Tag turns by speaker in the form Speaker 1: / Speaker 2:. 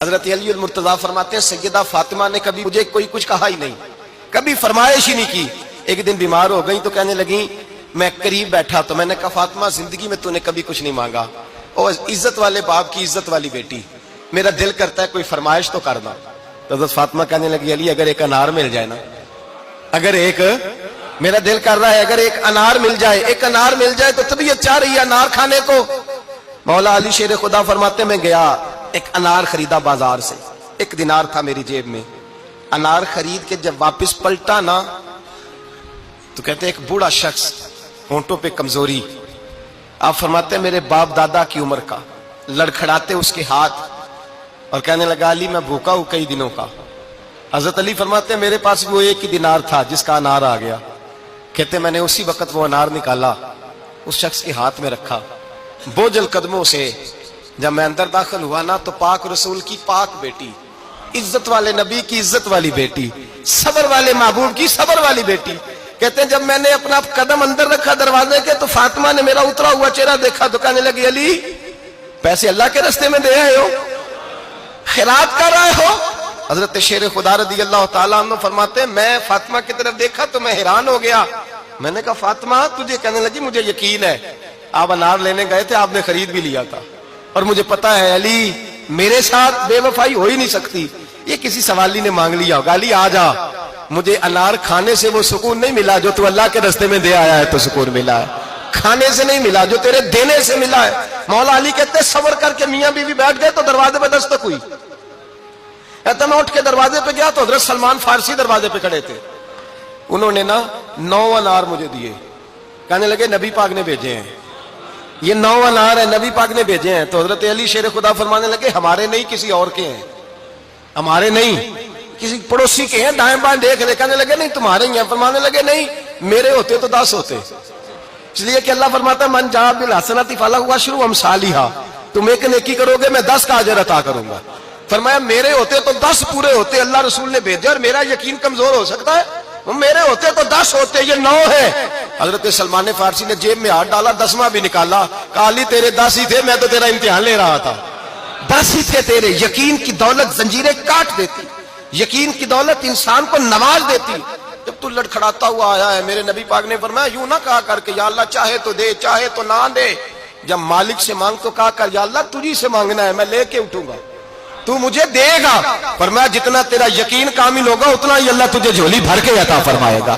Speaker 1: حضرت علی المرتضیٰ فرماتے ہیں سیدہ فاطمہ نے کبھی مجھے کوئی کچھ کہا ہی نہیں، کبھی فرمائش ہی نہیں کی. ایک دن بیمار ہو گئی تو کہنے لگی، میں قریب بیٹھا تو میں نے کہا فاطمہ زندگی میں تو نے کبھی کچھ نہیں مانگا، اور عزت والے باپ کی عزت والی بیٹی، میرا دل کرتا ہے کوئی فرمائش تو کرنا. تو حضرت فاطمہ کہنے لگی علی اگر ایک انار مل جائے نا، اگر ایک، میرا دل کر رہا ہے اگر ایک انار مل جائے، ایک انار مل جائے تو طبیعت چاہ رہی ہے انار کھانے کو. مولا علی شیر خدا فرماتے میں گیا، ایک انار خریدا بازار سے، 1 دینار تھا میری جیب میں. انار خرید کے جب واپس پلٹا نا تو کہتے ہیں ایک بوڑھا شخص، ہونٹوں پہ کمزوری، آپ فرماتے ہیں میرے باپ دادا کی عمر کا، لڑکھڑاتے اس کے ہاتھ اور کہنے لگا علی میں بھوکا ہوں کئی دنوں کا. حضرت علی فرماتے ہیں میرے پاس وہ 1 ہی دینار تھا جس کا انار آ گیا. کہتے میں نے اسی وقت وہ انار نکالا، اس شخص کے ہاتھ میں رکھا، بوجھل قدموں سے جب میں اندر داخل ہوا نا تو پاک رسول کی پاک بیٹی، عزت والے نبی کی عزت والی بیٹی، صبر والے محبوب کی صبر والی بیٹی. کہتے ہیں جب میں نے اپنا قدم اندر رکھا دروازے کے تو فاطمہ نے میرا اترا ہوا چہرہ دیکھا تو کہنے لگی علی پیسے اللہ کے راستے میں دے آئے ہو، خیرات کر رہے ہو. حضرت شیر خدا رضی اللہ تعالیٰ عنہ فرماتے ہیں میں فاطمہ کی طرف دیکھا تو میں حیران ہو گیا. میں نے کہا فاطمہ تجھے؟ کہنے لگی مجھے یقین ہے آپ انار لینے گئے تھے، آپ نے خرید بھی لیا تھا، اور مجھے پتا ہے علی میرے ساتھ بے وفائی ہو ہی نہیں سکتی، یہ کسی سوالی نے مانگ لیا ہوگا. علی آ جا، مجھے انار کھانے سے وہ سکون نہیں ملا جو تو اللہ کے راستے میں دے آیا ہے تو سکون ملا ہے، کھانے سے نہیں ملا جو تیرے دینے سے ملا ہے. مولا علی کہتے صبر کر کے میاں بیوی بیٹھ گئے تو دروازے پہ دستک ہوئی. کہتا میں اٹھ کے دروازے پہ گیا تو حضرت سلمان فارسی دروازے پہ کھڑے تھے. انہوں نے نا 9 انار مجھے دیے، کہنے لگے نبی پاک نے بھیجے ہیں، یہ 9 انار ہے نبی پاک نے بھیجے ہیں. تو حضرت علی شیر خدا فرمانے لگے ہمارے نہیں کسی اور کے ہیں، ہمارے نہیں کسی پڑوسی کے ہیں، دائیں بائیں دیکھ لے. کہنے لگے نہیں تمہارے ہی ہیں. فرمانے لگے نہیں میرے ہوتے تو 10 ہوتے، اس لیے کہ اللہ فرماتا ہے من جاء بالحسنۃ فلہ عشر امثالھا، تم ایک نیکی کرو گے میں 10 کا اجر عطا کروں گا. فرمایا میرے ہوتے تو 10 پورے ہوتے، اللہ رسول نے بھیجا اور میرا یقین کمزور ہو سکتا ہے، میرے ہوتے تو 10 ہوتے، یہ 9 ہے. حضرت سلمان فارسی نے جیب میں ہاتھ ڈالا، 10واں بھی نکالا، کہا علی تیرے 10 ہی تھے، میں تو تیرا امتحان لے رہا تھا. 10 ہی تھے تیرے. یقین کی دولت زنجیریں کاٹ دیتی، یقین کی دولت انسان کو نواز دیتی. جب تو لڑکھڑاتا ہوا آیا ہے، میرے نبی پاک نے فرمایا یوں نہ کہا کر کے یا اللہ چاہے تو دے چاہے تو نہ دے، جب مالک سے مانگ تو کہا کر یا اللہ تجھی سے مانگنا ہے، میں لے کے اٹھوں گا، تو مجھے دے گا. فرمایا جتنا تیرا یقین کامل ہوگا اتنا ہی اللہ تجھے جھولی بھر کے عطا فرمائے گا.